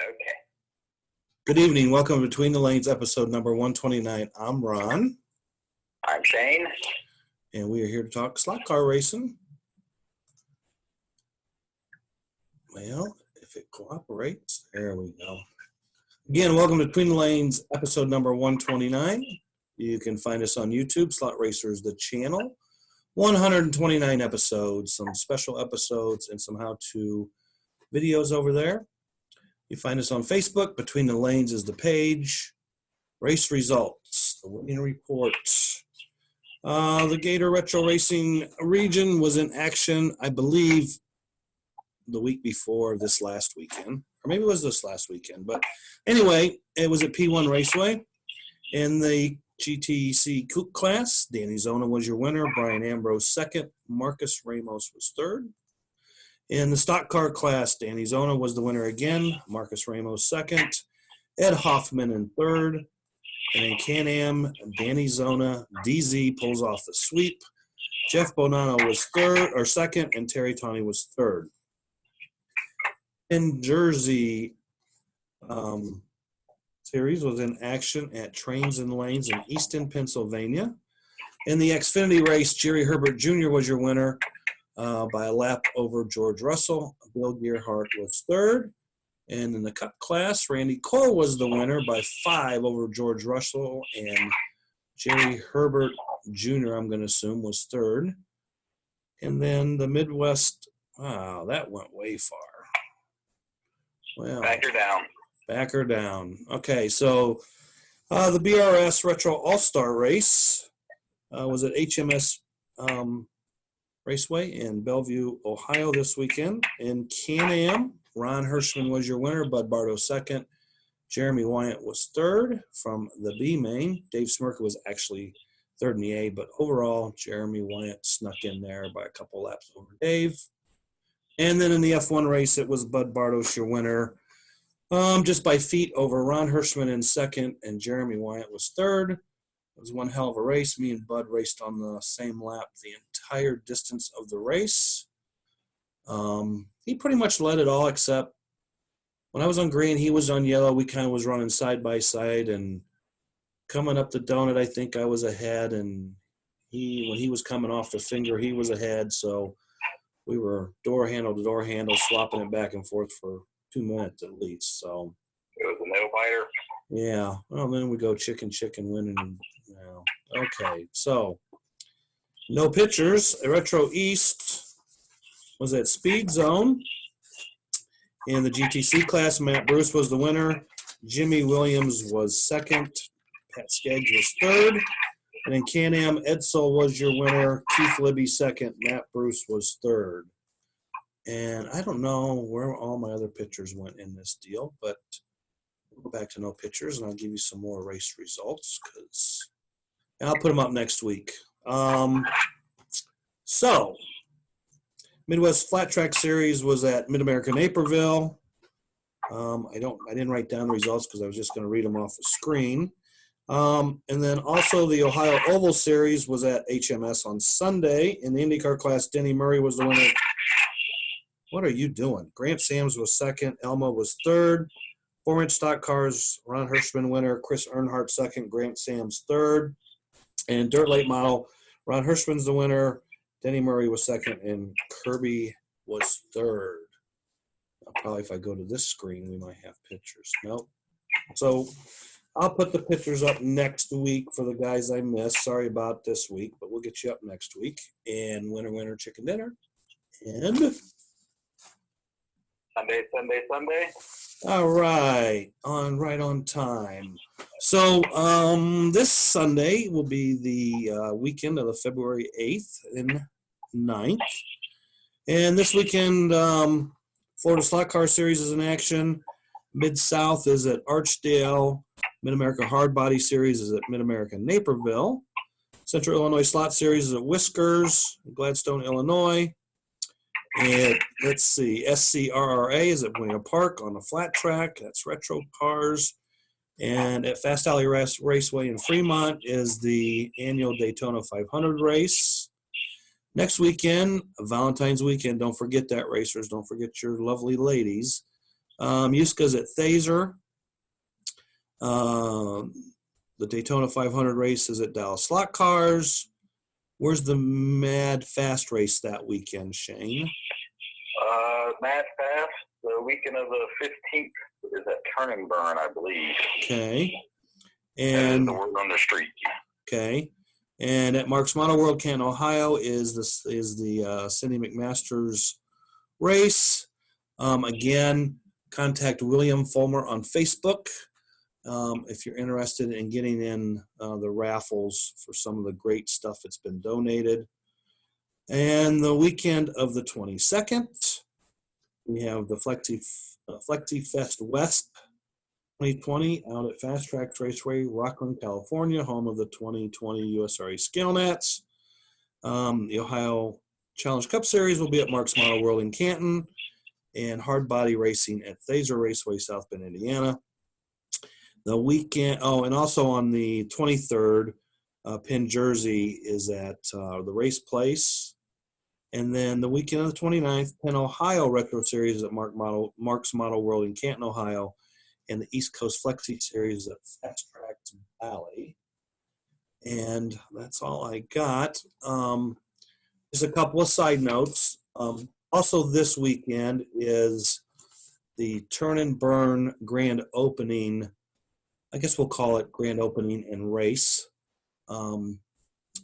Okay. Good evening. Welcome to Between the Lanes, episode number 129. I'm Ron. I'm Shane. And we are here to talk slot car racing. Well, if it cooperates, there we go. Again, welcome to Between the Lanes, episode number 129. You can find us on YouTube, Slot Racers, the channel. 129 episodes, some special episodes, and some how-to videos over there. You find us on Facebook. Between the Lanes is the page. Race results, the winning report. The Gator Retro Racing region was in action, I believe, the week before this last weekend. Or maybe it was this last weekend. But anyway, it was at P1 Raceway. In the GTC Coupe class, Danny Zona was your winner. Brian Ambrose second. Marcus Ramos was third. In the stock car class, Danny Zona was the winner again. Marcus Ramos second. Ed Hoffman in third. And in Can-Am, Danny Zona, DZ pulls off the sweep. Jeff Bonanno was second, and Terry Tawney was third. In Jersey series was in action at Trains and Lanes in Easton, Pennsylvania. In the Xfinity race, Jerry Herbert Jr. was your winner by a lap over George Russell. Bill Gearhart was third. And in the Cup class, Randy Cole was the winner by 5 over George Russell. And Jerry Herbert Jr., I'm going to assume, was third. And then the Midwest, wow, that went way far. Well, Back her down. Back her down. Okay, so the BRS Retro All-Star Race was at HMS Raceway in Bellevue, Ohio this weekend. In Can-Am, Ron Hirschman was your winner. Bud Bardo second. Jeremy Wyatt was third from the B main. Dave Smirka was actually third in the A, but overall, Jeremy Wyatt snuck in there by a couple laps over Dave. And then in the F1 race, it was Bud Bardos your winner, just by feet over Ron Hirschman in second, and Jeremy Wyatt was third. It was one hell of a race. Me and Bud raced on the same lap the entire distance of the race. He pretty much led it all, except when I was on green, he was on yellow. We kind of was running side by side, and coming up the donut, I think I was ahead, and when he was coming off the finger, he was ahead. So we were door handle to door handle, swapping it back and forth for 2 minutes at least. So it was a nail biter. Yeah. Well, then we go chicken winning. Okay. So no pictures. Retro East was at Speed Zone. In the GTC class, Matt Bruce was the winner. Jimmy Williams was second. Pat Skaggs was third. And in Can-Am, Edsel was your winner. Keith Libby second. Matt Bruce was third. And I don't know where all my other pictures went in this deal, but we'll go back to no pictures, and I'll give you some more race results, and I'll put them up next week. So, Midwest Flat Track Series was at Mid-America Naperville. I didn't write down the results because I was just going to read them off the screen. And then also the Ohio Oval Series was at HMS on Sunday. In the IndyCar class, Denny Murray was the winner. What are you doing? Grant Sams was second. Elma was third. 4-inch stock cars, Ron Hirschman winner. Chris Earnhardt second. Grant Sams third. And dirt late model, Ron Hirschman's the winner. Denny Murray was second. And Kirby was third. Probably if I go to this screen, we might have pictures. Nope. So I'll put the pictures up next week for the guys I missed. Sorry about this week, but we'll get you up next week. And winner, chicken dinner. And Sunday. All right, right on time. So this Sunday will be the weekend of the February 8th and 9th. And this weekend, Florida Slot Car Series is in action. Mid-South is at Archdale. Mid-America Hardbody Series is at Mid-America Naperville. Central Illinois Slot Series is at Whiskers, Gladstone, Illinois. And let's see, SCRRA is at Buena Park on the flat track. That's Retro Cars. And at Fast Alley Raceway in Fremont is the annual Daytona 500 race. Next weekend, Valentine's weekend, don't forget that, racers. Don't forget your lovely ladies. Yuska's at Thaser. The Daytona 500 race is at Dallas Slot Cars. Where's the Mad Fast race that weekend, Shane? Mad Fast, the weekend of the 15th is at Turn and Burn, I believe. Okay. That is And the word on the street. okay. And at Mark's Moto World, Canton, Ohio, is the Cindy McMaster's race. Again, contact William Fulmer on Facebook if you're interested in getting in the raffles for some of the great stuff that's been donated. And the weekend of the 22nd, we have the Flexi Fest West 2020 out at Fast Track Raceway, Rockland, California, home of the 2020 USRA Scale Nats. The Ohio Challenge Cup Series will be at Mark's Model World in Canton, and hard body racing at Thaser Raceway, South Bend, Indiana. The weekend, and also on the 23rd, Penn Jersey is at the Race Place. And then the weekend of the 29th, Penn, Ohio Retro Series at Mark's Model World in Canton, Ohio. And the East Coast Flexi Series at Fast Tracks Valley. And that's all I got. Just a couple of side notes. Also this weekend is the Turn and Burn grand opening. I guess we'll call it grand opening and race.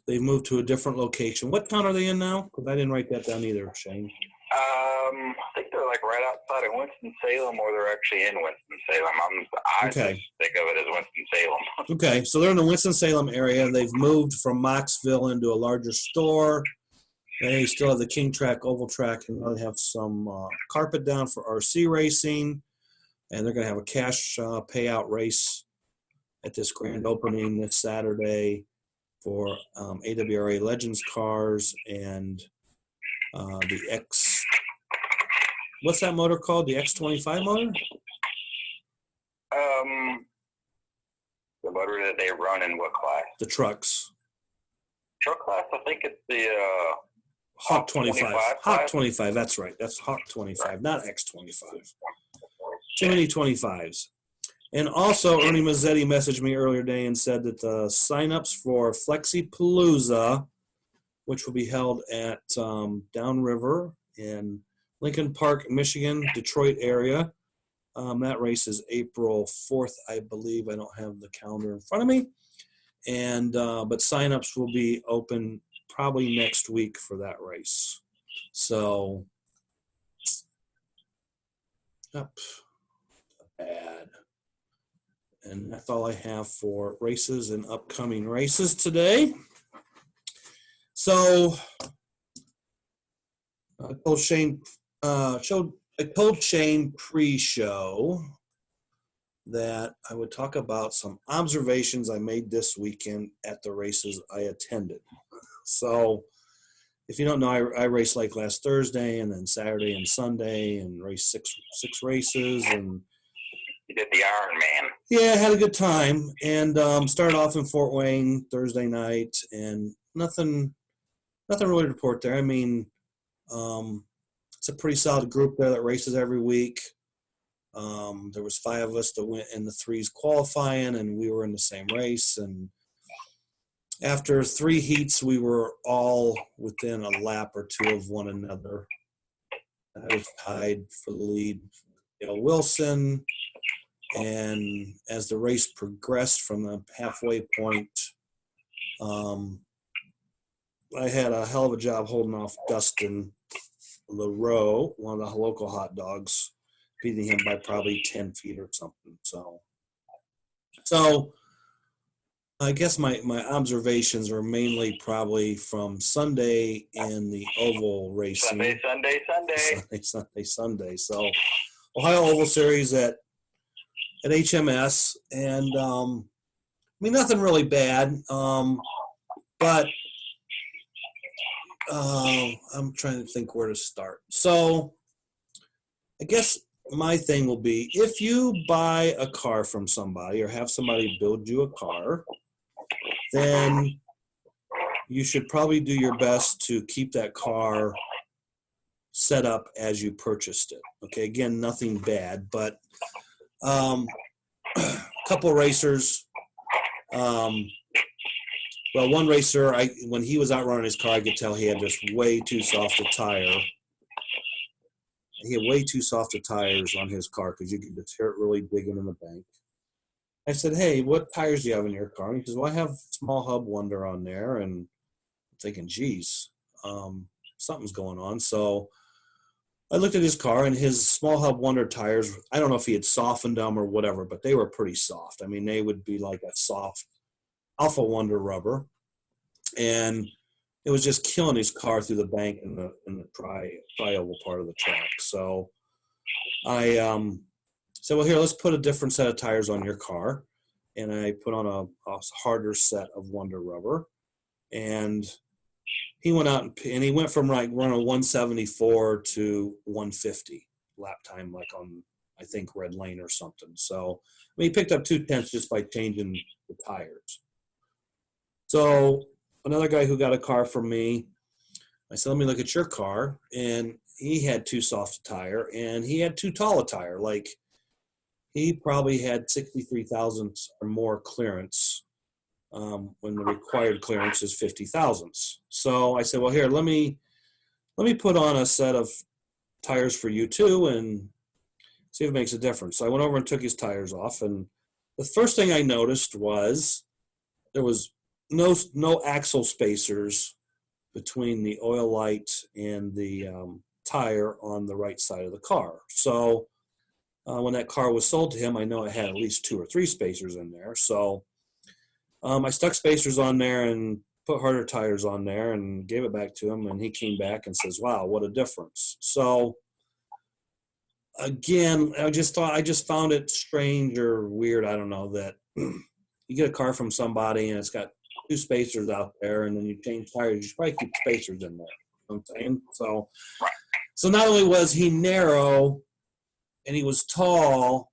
They've moved to a different location. What town are they in now? Because I didn't write that down either, Shane. I think they're like right outside of Winston-Salem, or they're actually in Winston-Salem. I just think of it as Winston-Salem. Okay, so they're in the Winston-Salem area. They've moved from Moxville into a larger store. They still have the King Track, Oval Track, and they have some carpet down for RC racing. And they're going to have a cash payout race at this grand opening this Saturday for AWRA Legends cars and the X. What's that motor called? The X25 motor? The motor that they run in what class? The trucks. Truck class? I think it's the Hawk 25. Hawk class? 25, that's right. That's Hawk 25, not X25. Too many 25s. And also, Ernie Mazzetti messaged me earlier today and said that the signups for Flexipalooza, which will be held at Downriver in Lincoln Park, Michigan, Detroit area. That race is April 4th, I believe. I don't have the calendar in front of me. And but signups will be open probably next week for that race. So, yep, bad. And that's all I have for races and upcoming races today. So I told Shane pre-show that I would talk about some observations I made this weekend at the races I attended. So if you don't know, I raced like last Thursday and then Saturday and Sunday and raced six races. And you did the Iron Man. Yeah, I had a good time. And started off in Fort Wayne Thursday night, and nothing really to report there. I mean, it's a pretty solid group there that races every week. There was 5 of us that went in the 3s qualifying, and we were in the same race. And after 3 heats, we were all within a lap or 2 of one another. I was tied for the lead with Dale Wilson. And as the race progressed from the halfway point, I had a hell of a job holding off Dustin LaRoe, one of the local hot dogs, beating him by probably 10 feet or something. So I guess my observations are mainly probably from Sunday in the oval racing. Sunday. So Ohio Oval Series at HMS, and I mean, nothing really bad, but I'm trying to think where to start. So I guess my thing will be, if you buy a car from somebody or have somebody build you a car, then you should probably do your best to keep that car set up as you purchased it. Okay, again, nothing bad, but a couple racers. Well, one racer, when he was out running his car, I could tell he had just way too soft a tire. He had way too soft of tires on his car because you could just hear it really digging in the bank. I said, hey, what tires do you have in your car? And he says, well, I have small hub Wonder on there. And I'm thinking, geez, something's going on. So I looked at his car, and his small hub Wonder tires, I don't know if he had softened them or whatever, but they were pretty soft. I mean, they would be like a soft Alpha Wonder rubber. And it was just killing his car through the bank in the tri-oval part of the track. So I said, well, here, let's put a different set of tires on your car. And I put on a harder set of Wonder rubber. And he went out and he went from like running 174 to 150 lap time, like on, I think, Red Lane or something. So I mean, he picked up 2/10 just by changing the tires. So another guy who got a car from me, I said, let me look at your car. And he had too soft a tire, and he had too tall a tire. Like, he probably had 63 thousandths or more clearance when the required clearance is 50 thousandths. So I said, well, here, let me put on a set of tires for you too and see if it makes a difference. So I went over and took his tires off, and the first thing I noticed was there was no axle spacers between the oil light and the tire on the right side of the car. So when that car was sold to him, I know it had at least 2 or 3 spacers in there. So I stuck spacers on there and put harder tires on there and gave it back to him. And he came back and says, wow, what a difference. So again, I just found it strange or weird. I don't know, that you get a car from somebody and it's got 2 spacers out there, and then you change tires, you should probably keep spacers in there. You know what I'm saying? So not only was he narrow and he was tall,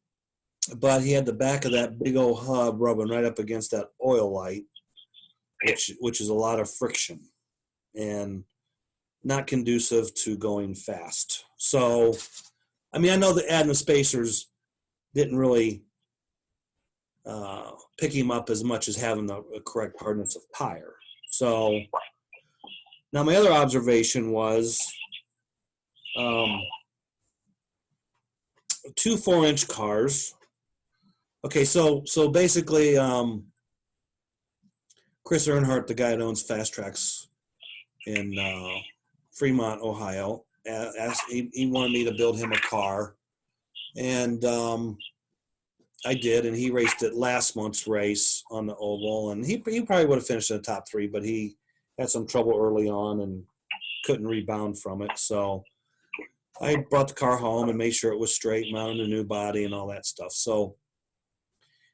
but he had the back of that big old hub rubbing right up against that oil light, which is a lot of friction and not conducive to going fast. So, I mean, I know that adding the spacers didn't really pick him up as much as having the correct hardness of tire. So now my other observation was 2 4-inch cars. Okay, so basically, Chris Earnhardt, the guy that owns Fast Tracks in Fremont, Ohio, he wanted me to build him a car, and I did, and he raced at last month's race on the oval, and he probably would have finished in the top 3, but he had some trouble early on and couldn't rebound from it. So I brought the car home and made sure it was straight, mounted a new body and all that stuff. So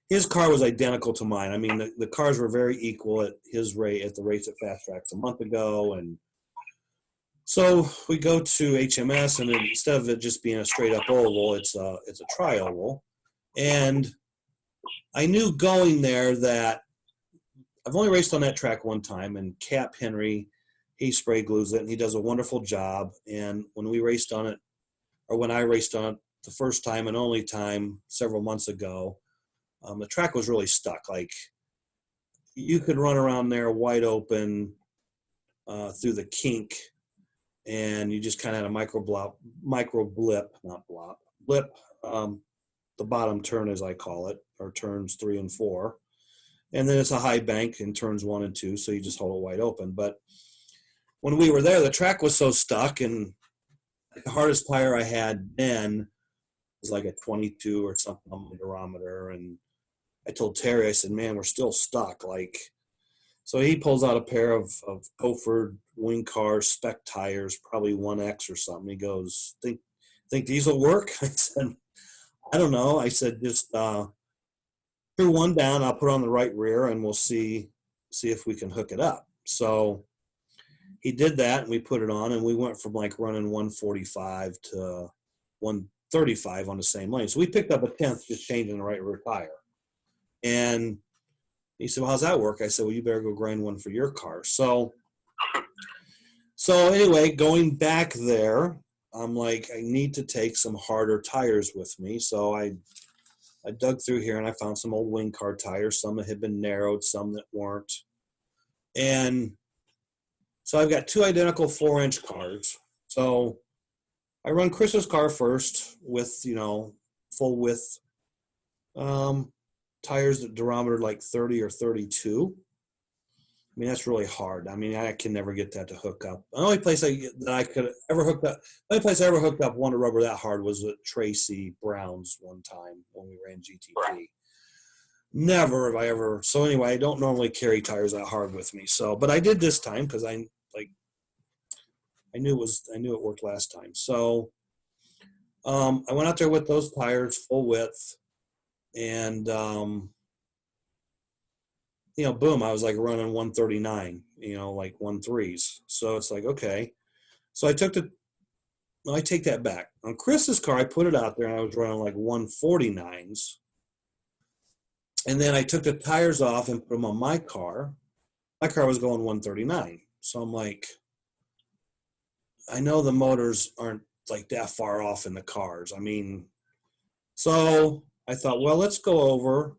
his car was identical to mine. I mean, the cars were very equal at his rate at the race at Fast Tracks a month ago. And so we go to HMS, and instead of it just being a straight up oval, it's a tri-oval. And I knew going there that I've only raced on that track one time, and Cap Henry, he spray glues it, and he does a wonderful job. And when we raced on it, or when I raced on it the first time and only time several months ago, the track was really stuck. Like, you could run around there wide open through the kink, and you just kind of had a blip, the bottom turn, as I call it, or turns 3 and 4. And then it's a high bank in turns 1 and 2, so you just hold it wide open. But when we were there, the track was so stuck, and the hardest tire I had then was like a 22 or something on the durometer. And I told Terry, I said, man, we're still stuck. Like, so he pulls out a pair of Coford Wing Car spec tires, probably 1X or something. He goes, think these will work? I said, I don't know. I said, just screw one down, I'll put on the right rear, and we'll see if we can hook it up. So he did that, and we put it on, and we went from like running 145 to 135 on the same lane. So we picked up a 10th just changing the right rear tire. And he said, well, how's that work? I said, well, you better go grind one for your car. So anyway, going back there, I'm like, I need to take some harder tires with me. So I dug through here and I found some old wing car tires, some that had been narrowed, some that weren't. And so I've got 2 identical 4-inch cars. So I run Chris's car first with, full width tires that durometer like 30 or 32. I mean, that's really hard. I mean, I can never get that to hook up. The only place the only place I ever hooked up one to rubber that hard was at Tracy Brown's one time when we ran GTP. Never have I ever. So anyway, I don't normally carry tires that hard with me. So, but I did this time because I knew it worked last time. So I went out there with those tires full width, and boom, I was like running 139, like 1.3s. So it's like, okay. So I take that back. On Chris's car, I put it out there and I was running like 149s. And then I took the tires off and put them on my car. My car was going 139. So I'm like, I know the motors aren't like that far off in the cars. I mean, so I thought, well, let's go over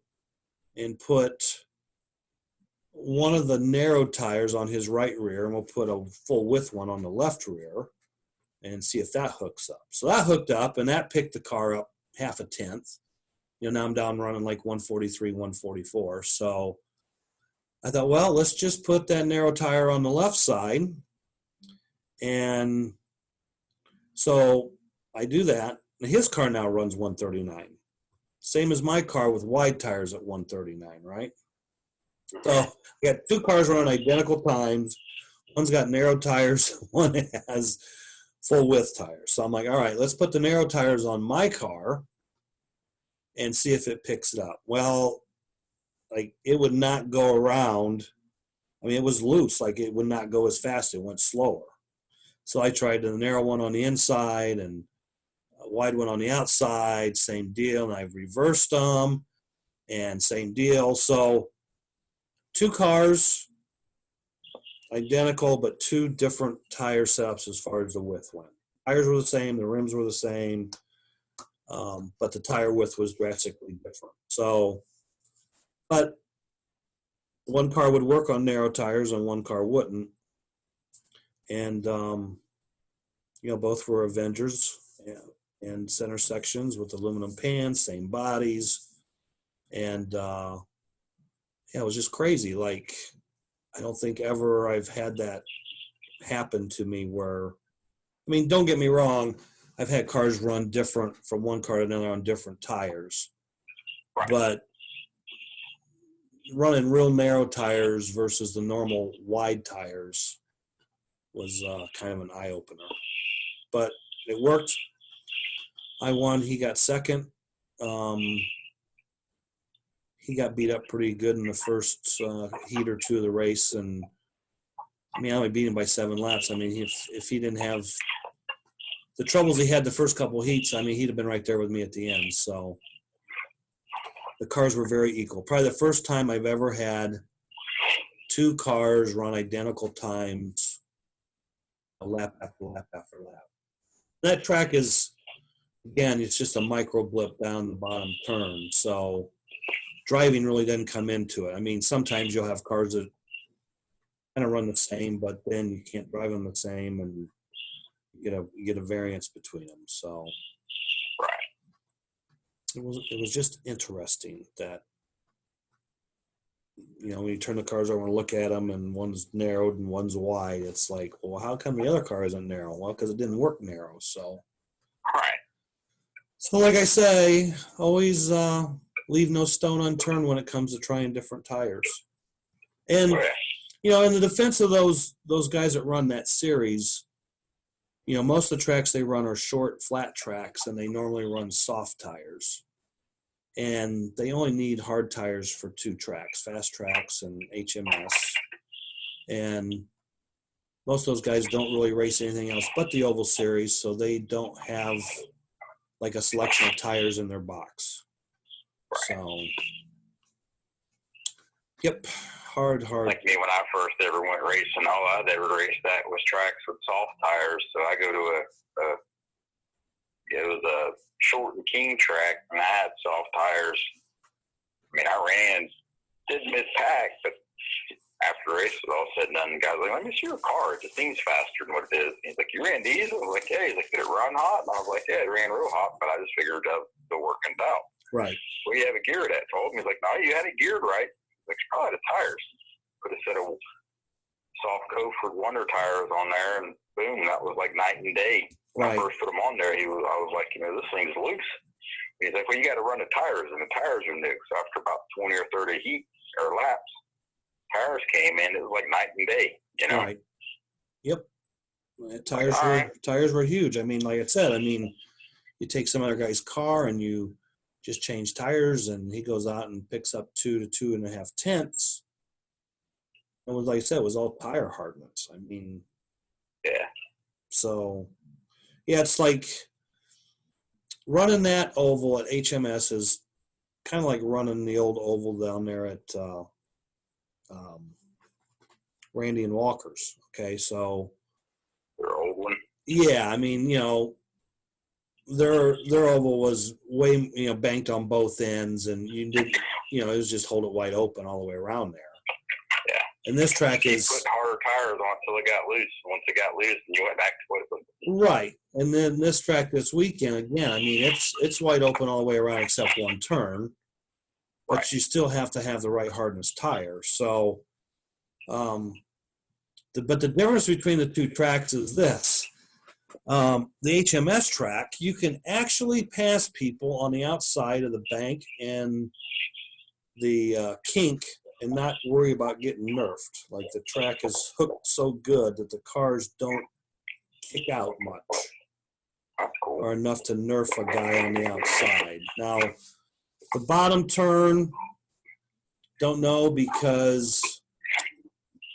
and put one of the narrow tires on his right rear, and we'll put a full width one on the left rear and see if that hooks up. So that hooked up, and that picked the car up 0.5 tenth. Now I'm down running like 143, 144. So I thought, well, let's just put that narrow tire on the left side. And so I do that. His car now runs 139. Same as my car with wide tires at 139, right? So we got 2 cars running identical times. One's got narrow tires, one has full width tires. So I'm like, all right, let's put the narrow tires on my car and see if it picks it up. Well, like it would not go around. I mean, it was loose, like it would not go as fast. It went slower. So I tried the narrow one on the inside and a wide one on the outside, same deal. And I've reversed them and same deal. So 2 cars, identical, but 2 different tire setups as far as the width went. Tires were the same, the rims were the same, but the tire width was drastically different. So, but one car would work on narrow tires and one car wouldn't. And, both were Avengers and center sections with aluminum pans, same bodies. And, it was just crazy. Like, I don't think ever I've had that happen to me where, I mean, don't get me wrong, I've had cars run different from one car to another on different tires. Right. But running real narrow tires versus the normal wide tires was kind of an eye-opener. But it worked. I won. He got second. He got beat up pretty good in the first heat or 2 of the race. And, I mean, I only beat him by 7 laps. I mean, if he didn't have the troubles he had the first couple heats, I mean, he'd have been right there with me at the end. So the cars were very equal. Probably the first time I've ever had 2 cars run identical times, a lap after lap after lap. That track is, again, it's just a micro blip down the bottom turn. So driving really doesn't come into it. I mean, sometimes you'll have cars that kind of run the same, but then you can't drive them the same, and you get a variance between them. So right. It was just interesting that, when you turn the cars over and look at them, and one's narrowed and one's wide, it's like, well, how come the other car isn't narrow? Well, because it didn't work narrow. So, right. So like I say, always leave no stone unturned when it comes to trying different tires. And, in the defense of those guys that run that series, most of the tracks they run are short, flat tracks, and they normally run soft tires. And they only need hard tires for 2 tracks, fast tracks and HMS. And most of those guys don't really race anything else but the Oval Series, so they don't have like a selection of tires in their box. So, yep, hard. Like me, when I first ever went racing, all I'd ever raced that was tracks with soft tires. So I go to a it was a short and king track, and I had soft tires. I mean, I ran, didn't miss pack, but after the race was all said and done, the guy's like, let me see your car. It just seems faster than what it is. And he's like, you ran diesel? I was like, yeah. He's like, did it run hot? And I was like, yeah, it ran real hot, but I just figured out the working out. Right. Well, you have it geared at? Told him. He's like, no, you had it geared right. He's like, probably the tires. Put a set of soft Coford Wonder tires on there, and boom, that was like night and day. When I first put them on there, I was like, this thing's loose. He's like, well, you got to run the tires, and the tires are new. So after about 20 or 30 heats or laps, tires came in. It was like night and day, Right. Yep. Tires were huge. I mean, like I said, you take some other guy's car and you just change tires, and he goes out and picks up 2 to 2.5 tenths. It was, like I said, it was all tire hardness. I mean, yeah. So, yeah, it's like running that oval at HMS is kind of like running the old oval down there at Randy and Walker's. Okay, so their old one. Yeah, I mean, their oval was way banked on both ends, and you did it was just hold it wide open all the way around there. Yeah. And this track is put harder tires on until it got loose. Once it got loose, and you went back to what it was. Right. And then this track this weekend, again, I mean, it's wide open all the way around except one turn, but right. You still have to have the right hardness tire. So, but the difference between the two tracks is this. The HMS track, you can actually pass people on the outside of the bank and the kink and not worry about getting nerfed. Like, the track is hooked so good that the cars don't kick out much or enough to nerf a guy on the outside. Now, the bottom turn, don't know, because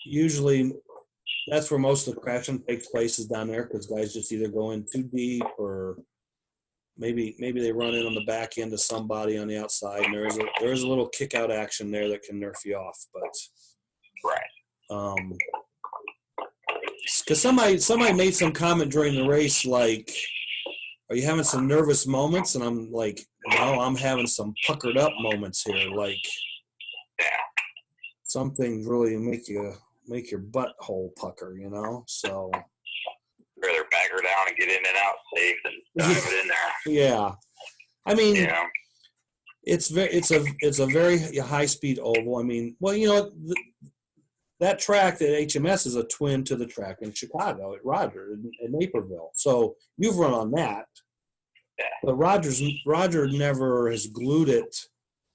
usually that's where most of the crashing takes place, is down there, because guys just either go in too deep, or maybe they run in on the back end of somebody on the outside, and there's a little kick out action there that can nerf you off. But right. Because somebody made some comment during the race, like, are you having some nervous moments? And I'm like, no, I'm having some puckered up moments here. Like, something really make your butthole pucker, So rather back her down and get in and out safe than dive it in there. Yeah, I mean, it's a very high speed oval. I mean, well, that track at HMS is a twin to the track in Chicago at Roger in Naperville. So you've run on that, but Roger never has glued it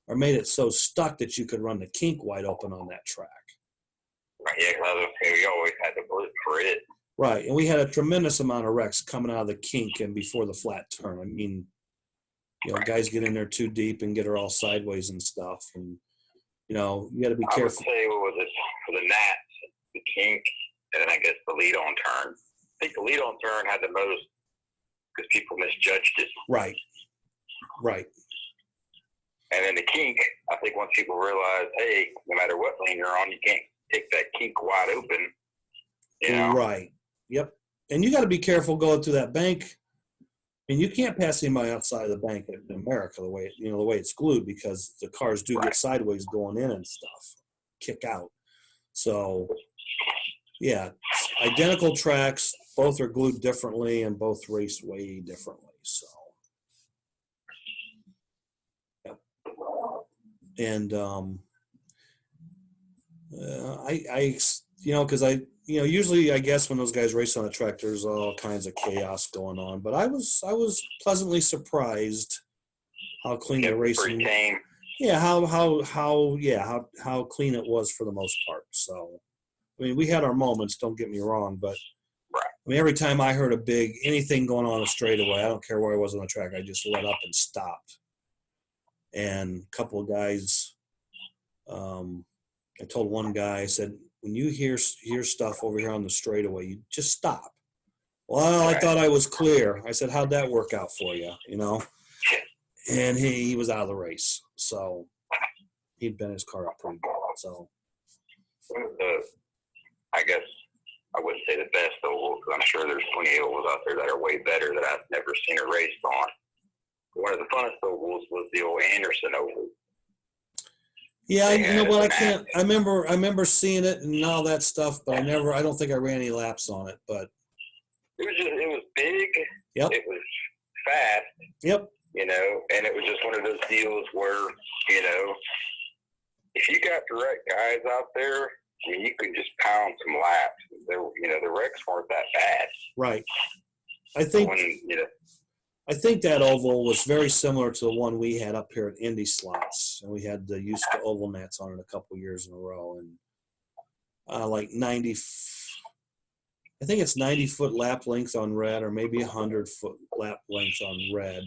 or made it so stuck that you could run the kink wide open on that track. Right, yeah, because we always had to look for it. Right, and we had a tremendous amount of wrecks coming out of the kink and before the flat turn. I mean, guys get in there too deep and get her all sideways and stuff, and you got to be careful. I would say, what was it, for the Nats, the kink, and then I guess the lead-on turn. I think the lead-on turn had the most because people misjudged it. Right. And then the kink, I think once people realize, hey, no matter what lane you're on, you can't take that kink wide open. Right. Yep. And you got to be careful going through that bank. And you can't pass anybody outside of the bank in America the way it's glued, because the cars do get sideways going in and stuff, kick out. So, yeah, identical tracks, both are glued differently and both race way differently. So, yeah. And usually I guess when those guys race on the track, there's all kinds of chaos going on. But I was pleasantly surprised how clean the racing. Yeah, how clean it was for the most part. So, I mean, we had our moments. Don't get me wrong, but I mean, every time I heard anything going on a straightaway, I don't care where I was on the track, I just let up and stopped. And a couple of guys, I told one guy, I said, when you hear stuff over here on the straightaway, you just stop. Well, I thought I was clear. I said, how'd that work out for you? And he was out of the race. So he'd bent his car up pretty good. So I guess I wouldn't say the best oval, because I'm sure there's plenty of ovals out there that are way better that I've never seen a race on. One of the funnest ovals was the old Anderson Oval. Yeah, you know what? I remember seeing it and all that stuff, but I don't think I ran any laps on it. But it was big. Yep. It was fast. Yep. You know, and it was just one of those deals where, you know, if you got the right guys out there, I mean, you could just pound some laps. You know, the wrecks weren't that bad. Right. I think that oval was very similar to the one we had up here at Indy Slots, and we had the Huska oval nets on it a couple years in a row, and like 90. I think it's 90-foot lap length on red, or maybe 100-foot lap length on red.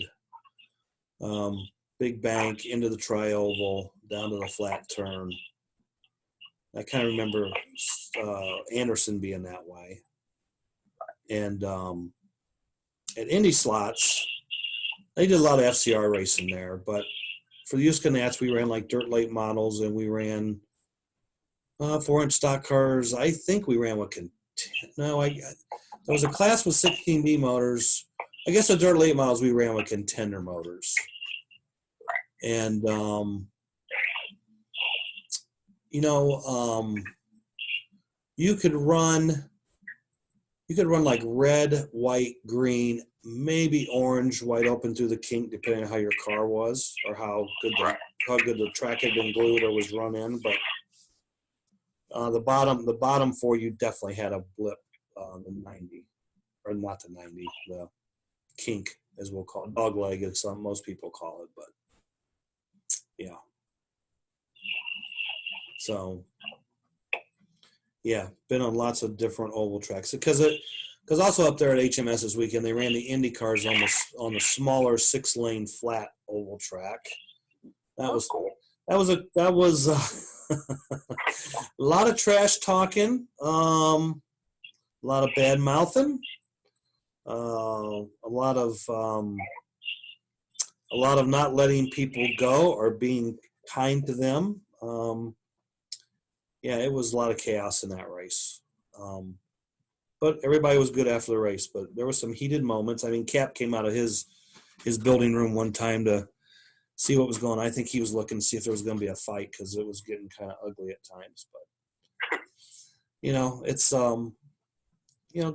Big bank into the tri-oval, down to the flat turn. I kind of remember Anderson being that way. And at Indy Slots, they did a lot of FCR racing there, but for the Huska Nats, we ran like dirt late models, and we ran 4-inch stock cars. I think we ran with there was a class with 16D motors. I guess the dirt late models we ran with contender motors. And you could run like red, white, green, maybe orange, wide open through the kink, depending on how your car was or how good the track had been glued or was run in. But the bottom four, you definitely had a blip, the 90, or not the 90, the kink, as we'll call it, dog leg, as most people call it. But yeah. So yeah, been on lots of different oval tracks because also up there at HMS this weekend they ran the Indy cars on the smaller 6-lane flat oval track. That was cool. That was a lot of trash talking, a lot of bad mouthing, a lot of not letting people go or being kind to them. Yeah, it was a lot of chaos in that race. But everybody was good after the race. But there were some heated moments. I mean, Cap came out of his building room one time to see what was going on. I think he was looking to see if there was going to be a fight because it was getting kind of ugly at times. But, it's,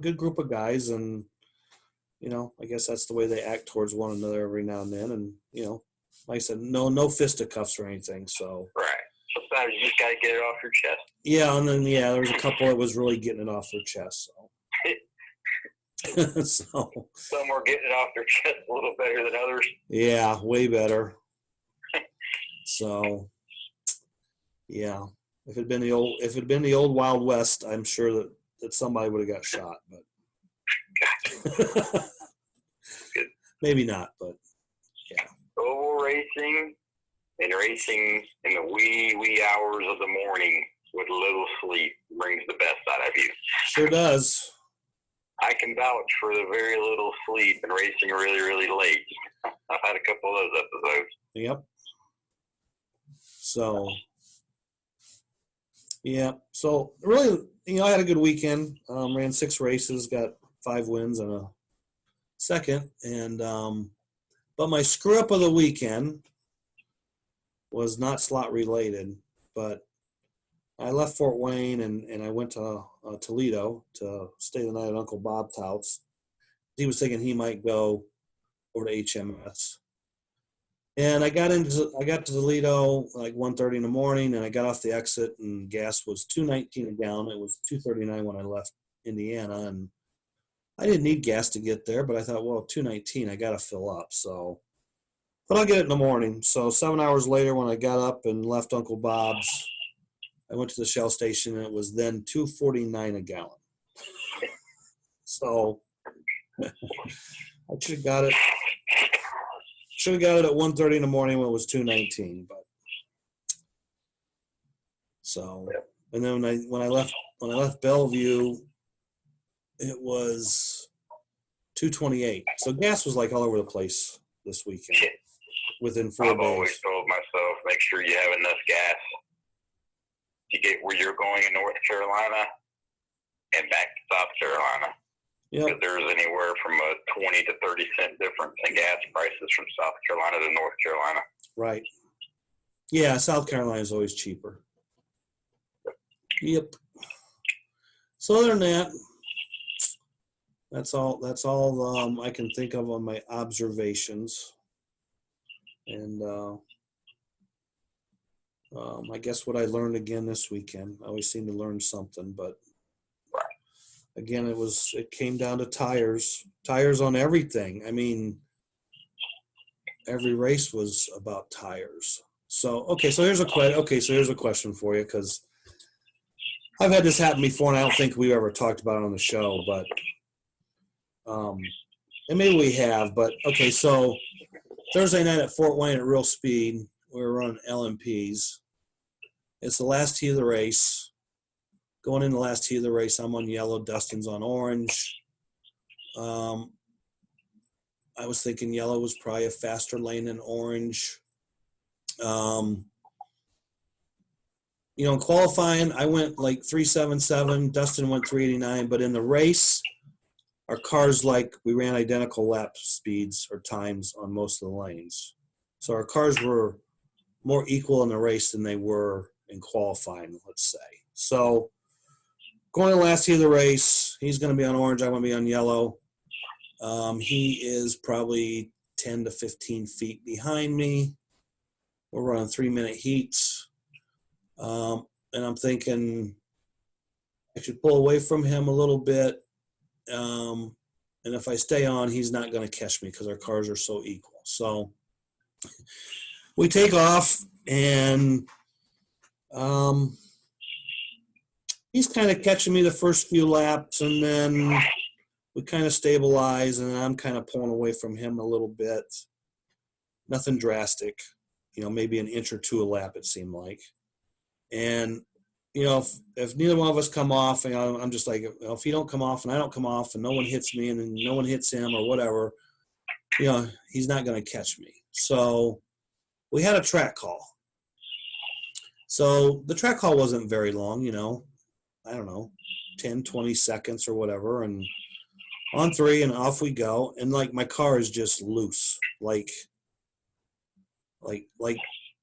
good group of guys. And, I guess that's the way they act towards one another every now and then. And, like I said, no fisticuffs or anything. So right. Sometimes you just got to get it off your chest. Yeah, and then, there was a couple that was really getting it off their chest. So. Some were getting it off their chest a little better than others. Yeah, way better. So, yeah. If it'd been the old Wild West, I'm sure that somebody would have got shot, but maybe not, but yeah. Oval racing and racing in the wee hours of the morning with little sleep brings the best out of you. Sure does. I can vouch for the very little sleep and racing really, really late. I've had a couple of those episodes. Yep. So, yeah. So, really, I had a good weekend. Ran 6 races, got 5 wins and a second. And but my screw-up of the weekend was not slot related, but I left Fort Wayne and I went to Toledo to stay the night at Uncle Bob's house. He was thinking he might go over to HMS. And I got to Toledo like 1:30 in the morning, and I got off the exit, and gas was $2.19 a gallon. It was $2.39 when I left Indiana, and I didn't need gas to get there, but I thought, well, $2.19, I got to fill up. So, but I'll get it in the morning. So 7 hours later, when I got up and left Uncle Bob's, I went to the Shell station, and it was then $2.49 a gallon. So I should have got it. Should have got it at 1:30 in the morning when it was $2.19. But so, and then when I left Bellevue, it was $2.28. So gas was like all over the place this weekend. Within 4 days. I've always told myself, make sure you have enough gas to get where you're going in North Carolina and back to South Carolina. Yep. Because there's anywhere from a 20 to 30 cent difference in gas prices from South Carolina to North Carolina. Right. Yeah, South Carolina is always cheaper. Yep. So other than that, that's all I can think of on my observations. And I guess what I learned again this weekend. I always seem to learn something, but again, it came down to tires on everything. I mean, every race was about tires. So here's a question for you, because I've had this happen before, and I don't think we've ever talked about it on the show, but and maybe we have. But okay, so Thursday night at Fort Wayne at Real Speed, we were running LMPs. It's the last heat of the race. Going in the last heat of the race, I'm on yellow, Dustin's on orange. I was thinking yellow was probably a faster lane than orange. In qualifying, I went like 377. Dustin went 389. But in the race, our cars, we ran identical lap speeds or times on most of the lanes. So our cars were more equal in the race than they were in qualifying, let's say. So going to the last heat of the race, he's going to be on orange. I'm going to be on yellow. He is probably 10 to 15 feet behind me. We're running 3-minute heats. And I'm thinking I should pull away from him a little bit. And if I stay on, he's not going to catch me because our cars are so equal. So we take off, and he's kind of catching me the first few laps, and then we kind of stabilize, and I'm kind of pulling away from him a little bit. Nothing drastic, maybe an inch or two a lap, it seemed like. And, if neither one of us come off, and I'm just like, if he don't come off and I don't come off and no one hits me and then no one hits him or whatever, he's not going to catch me. So we had a track call. So the track call wasn't very long, I don't know, 10, 20 seconds or whatever. And on 3 and off we go. And my car is just loose. Like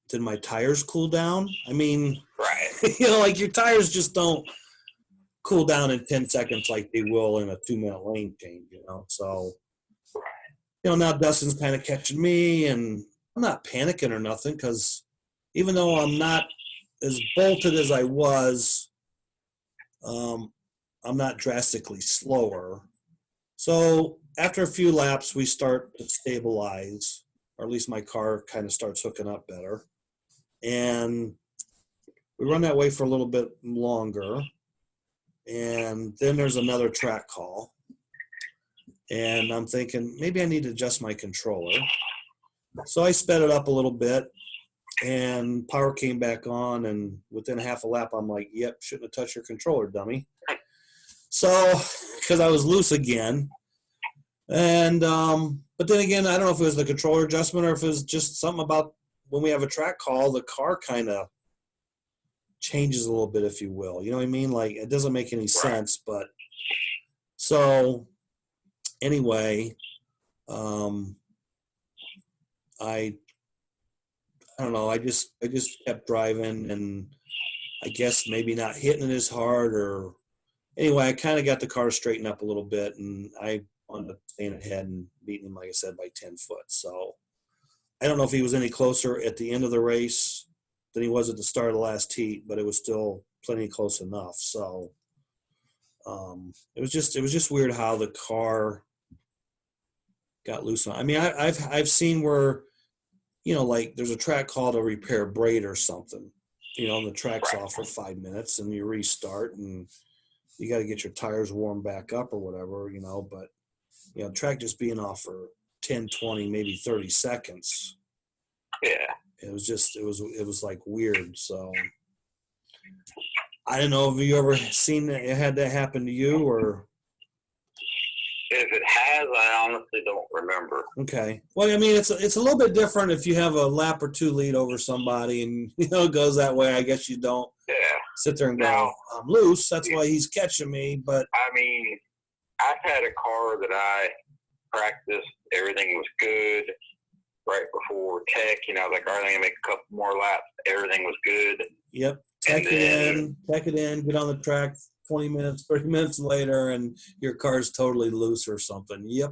did my tires cool down? I mean, right. Your tires just don't cool down in 10 seconds like they will in a 2-minute lane change, So, now Dustin's kind of catching me, and I'm not panicking or nothing, because even though I'm not as bolted as I was, I'm not drastically slower. So after a few laps, we start to stabilize, or at least my car kind of starts hooking up better. And we run that way for a little bit longer. And then there's another track call. And I'm thinking, maybe I need to adjust my controller. So I sped it up a little bit, and power came back on. And within half a lap, I'm like, yep, shouldn't have touched your controller, dummy. So, because I was loose again. And, but then again, I don't know if it was the controller adjustment or if it was just something about when we have a track call, the car kind of changes a little bit, if you will. You know what I mean? It doesn't make any sense, but so anyway, I don't know. I just kept driving, and I guess maybe not hitting it as hard, or anyway, I kind of got the car straightened up a little bit, and I wound up staying ahead and beating him, like I said, by 10 foot. So I don't know if he was any closer at the end of the race than he was at the start of the last heat, but it was still plenty close enough. So it was just weird how the car got loose. I mean, I've seen where, there's a track call to repair a braid or something, and the track's off for 5 minutes, and you restart, and you got to get your tires warmed back up or whatever, but track just being off for 10, 20, maybe 30 seconds. Yeah. It was like weird. So I don't know if you ever seen that, had that happen to you, or. If it has, I honestly don't remember. Okay. Well, I mean, it's a little bit different if you have a lap or two lead over somebody, and it goes that way. I guess you don't Yeah. sit there and go, Now, I'm loose. That's why he's catching me. But I mean, I've had a car that I practiced. Everything was good right before tech. You know, I was like, all right, I'm going to make a couple more laps. Everything was good. yep, tech it in, get on the track 20 minutes, 30 minutes later, and your car's totally loose or something. Yep.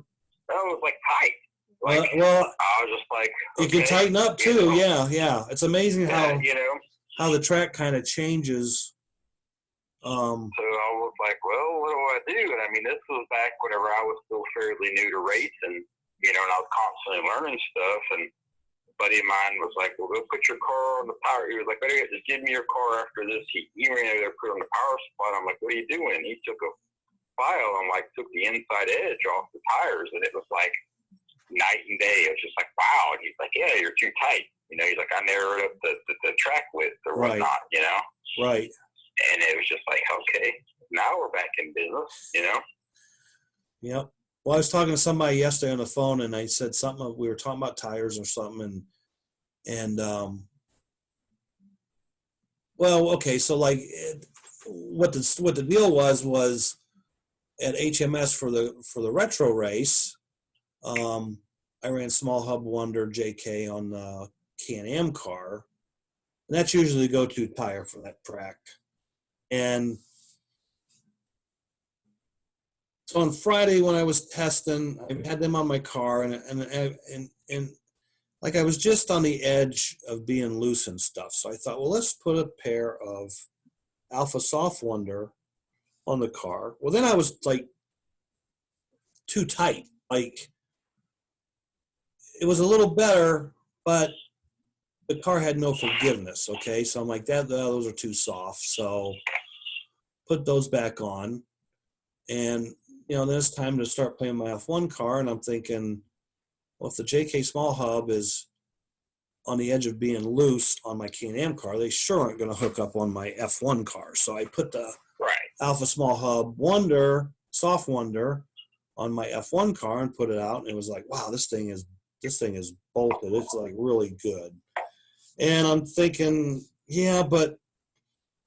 That was like tight. Like, Well, I was just like, okay, you can tighten up too. You know? Yeah. It's amazing how the track kind of changes. So I was like, well, what do I do? And I mean, this was back whenever I was still fairly new to racing, you know, and I was constantly learning stuff. And a buddy of mine was like, well, go put your car on the power. He was like, better just give me your car after this. He ran over there, put it on the power spot. I'm like, what are you doing? He took a file and like took the inside edge off the tires, and it was like night and day. It was just like, wow. And he's like, yeah, you're too tight. You know, he's like, I narrowed up the track width or whatnot, you know? Right. And it was just like, okay, now we're back in business, you know? Yep. Well, I was talking to somebody yesterday on the phone, and I said something. We were talking about tires or something, well, okay. So like, what the deal was at HMS for the retro race. I ran Small Hub Wonder JK on the Can-Am car, and that's usually the go-to tire for that track. And so on Friday when I was testing, I had them on my car, and like I was just on the edge of being loose and stuff. So I thought, well, let's put a pair of Alpha Soft Wonder on the car. Well, then I was like too tight. Like it was a little better, but the car had no forgiveness. Okay, so I'm like those are too soft. So put those back on, and you know, then it's time to start playing my F1 car, and I'm thinking, well, if the JK Small Hub is on the edge of being loose on my Can-Am car, they sure aren't going to hook up on my F1 car. So I put the Alpha Small Hub Wonder, Soft Wonder, on my F1 car and put it out, and it was like, wow, this thing is bolted. It's like really good. And I'm thinking, yeah, but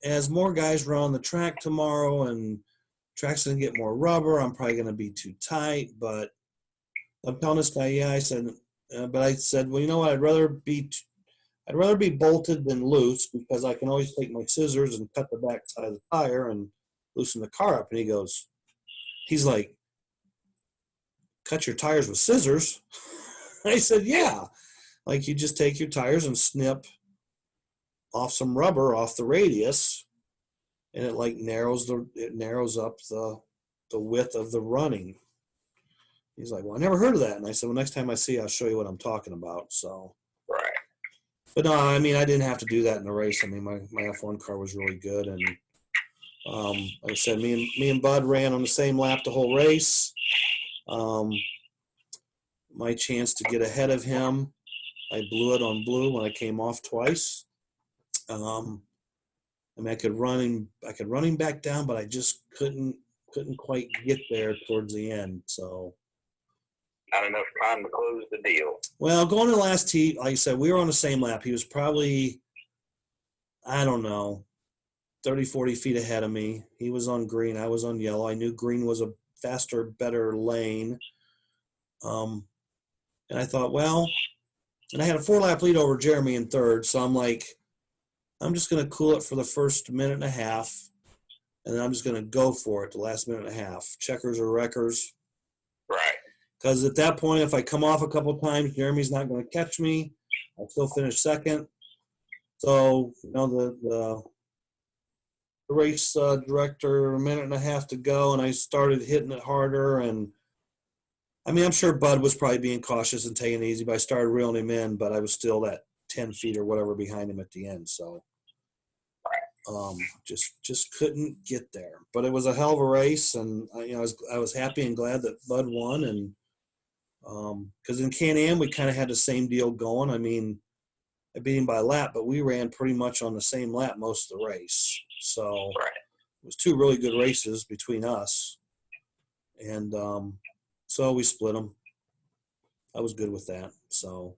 as more guys run on the track tomorrow and track's going to get more rubber, I'm probably going to be too tight. But I'm telling this guy, yeah, I said, well, you know what? I'd rather be bolted than loose, because I can always take my scissors and cut the back side of the tire and loosen the car up. And he's like, cut your tires with scissors? I said, yeah. Like you just take your tires and snip off some rubber off the radius, and it like narrows up the width of the running. He's like, well, I never heard of that. And I said, well, next time I see you, I'll show you what I'm talking about. So, right. But no, I mean, I didn't have to do that in the race. I mean, my F1 car was really good. And like I said, me and Bud ran on the same lap the whole race. My chance to get ahead of him, I blew it on blue when I came off twice. I mean, I could run him back down, but I just couldn't quite get there towards the end. So not enough time to close the deal. Well, going to the last heat, like I said, we were on the same lap. He was probably, I don't know, 30, 40 feet ahead of me. He was on green. I was on yellow. I knew green was a faster, better lane. And I thought, well, and I had a 4-lap lead over Jeremy in third. So I'm like, I'm just going to cool it for the first minute and a half, and then I'm just going to go for it the last minute and a half. Checkers or wreckers. Right. Because at that point, if I come off a couple times, Jeremy's not going to catch me. I'll still finish second. So, you know, the race director, a minute and a half to go, and I started hitting it harder. And, I mean, I'm sure Bud was probably being cautious and taking it easy, but I started reeling him in, but I was still that 10 feet or whatever behind him at the end. So, just couldn't get there. But it was a hell of a race, and, you know, I was happy and glad that Bud won. And because in Can-Am, we kind of had the same deal going. I mean, I beat him by a lap, but we ran pretty much on the same lap most of the race. So it was 2 really good races between us. And so we split them. I was good with that. So,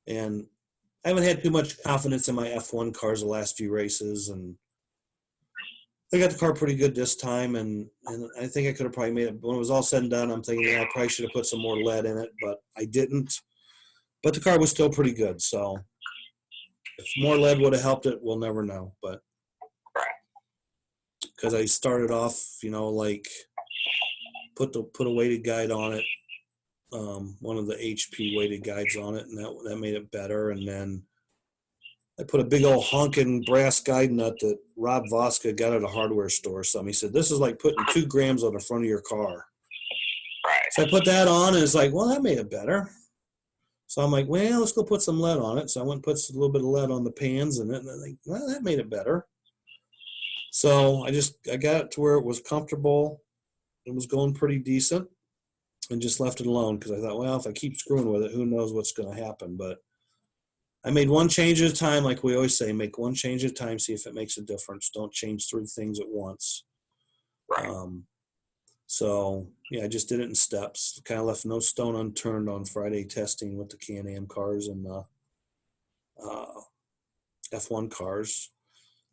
and I haven't had too much confidence in my F1 cars the last few races. And I got the car pretty good this time, and I think I could have probably made it. When it was all said and done, I'm thinking, yeah, I probably should have put some more lead in it, but I didn't. But the car was still pretty good, so if more lead would have helped it, we'll never know. But because I started off, like put a weighted guide on it, one of the HP weighted guides on it, and that made it better. And then I put a big old honking brass guide nut that Rob Voska got at a hardware store. So he said, this is like putting 2 grams on the front of your car. Right. So I put that on, and it's like, well, that made it better. So I'm like, well, let's go put some lead on it. So I went and put a little bit of lead on the pans, and I'm like, well, that made it better. So I got it to where it was comfortable. It was going pretty decent, and just left it alone because I thought, well, if I keep screwing with it, who knows what's going to happen. But I made one change at a time, like we always say, make one change at a time, see if it makes a difference. Don't change 3 things at once. Right. So, yeah, I just did it in steps. Kind of left no stone unturned on Friday testing with the Can-Am cars and the F1 cars.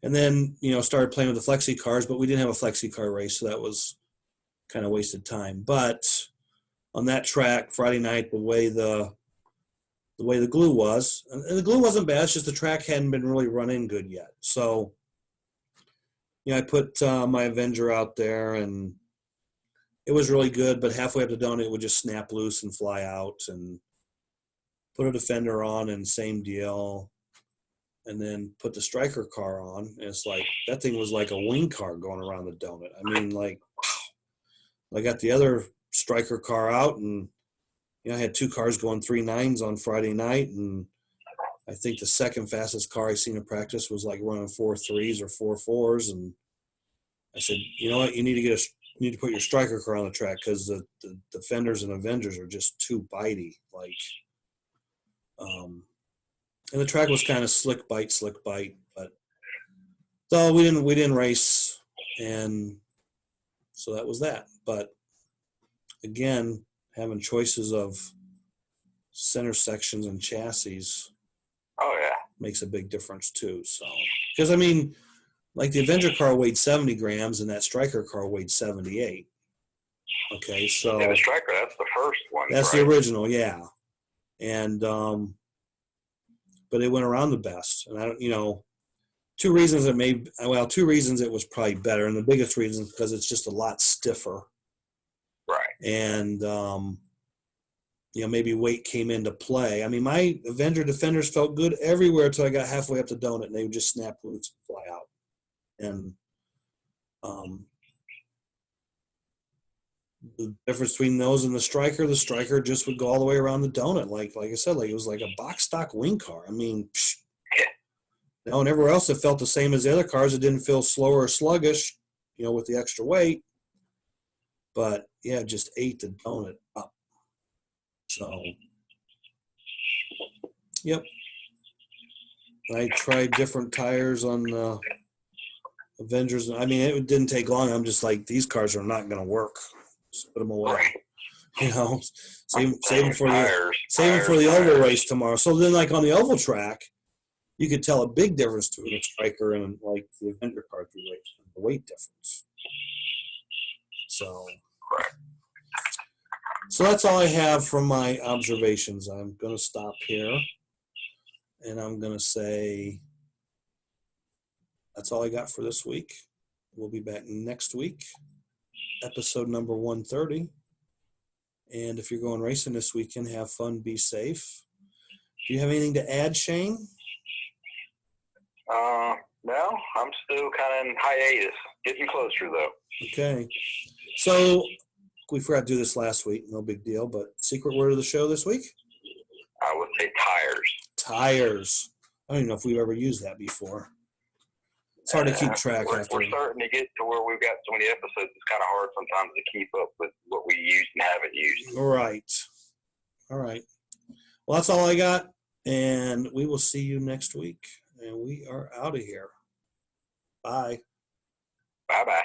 And then, started playing with the Flexi cars, but we didn't have a Flexi car race, so that was kind of wasted time. But on that track, Friday night, the way the glue was, and the glue wasn't bad, it's just the track hadn't been really running good yet. So, I put my Avenger out there, and it was really good, but halfway up the donut, it would just snap loose and fly out, and put a Defender on, and same deal. And then put the Striker car on, and it's like, that thing was like a wing car going around the donut. I mean, like, wow. I got the other Striker car out, and I had 2 cars going 3.9s on Friday night, and I think the second fastest car I seen in practice was like running 4.3s or 4.4s, and I said, you know what, you need to put your Striker car on the track because the Defenders and Avengers are just too bitey. Like, and the track was kind of slick bite, but so we didn't race, and so that was that. But again, having choices of center sections and chassis, oh yeah, makes a big difference too. So, because I mean, like the Avenger car weighed 70 grams, and that Striker car weighed 78. Okay, so yeah, the Striker, that's the first one. That's right? The original, yeah, and but it went around the best, and I don't, 2 reasons it was probably better, and the biggest reason is because it's just a lot stiffer. Right. And maybe weight came into play. I mean, my Avenger Defenders felt good everywhere until I got halfway up the donut, and they would just snap loose and fly out. And the difference between those and the Striker just would go all the way around the donut. Like I said, like it was like a box stock wing car. I mean, and everywhere else it felt the same as the other cars. It didn't feel slower or sluggish, with the extra weight. But yeah, it just ate the donut up. So, yep. I tried different tires on the Avengers. I mean, it didn't take long. I'm just like, these cars are not going to work. Just put them away. Right. Save them for the oval race tomorrow. So then, like on the oval track, you could tell a big difference between a Striker and like the Avenger car through the weight difference. So, so that's all I have from my observations. I'm going to stop here, and I'm going to say that's all I got for this week. We'll be back next week, episode number 130. And if you're going racing this weekend, have fun, be safe. Do you have anything to add, Shane? No, I'm still kind of in hiatus. Getting closer, though. Okay. So we forgot to do this last week. No big deal. But secret word of the show this week? I would say tires. Tires. I don't even know if we've ever used that before. It's hard to keep track. We're starting to get to where we've got so many episodes. It's kind of hard sometimes to keep up with what we use and haven't used. Right. All right. Well, that's all I got. And we will see you next week. And we are out of here. Bye. Bye-bye.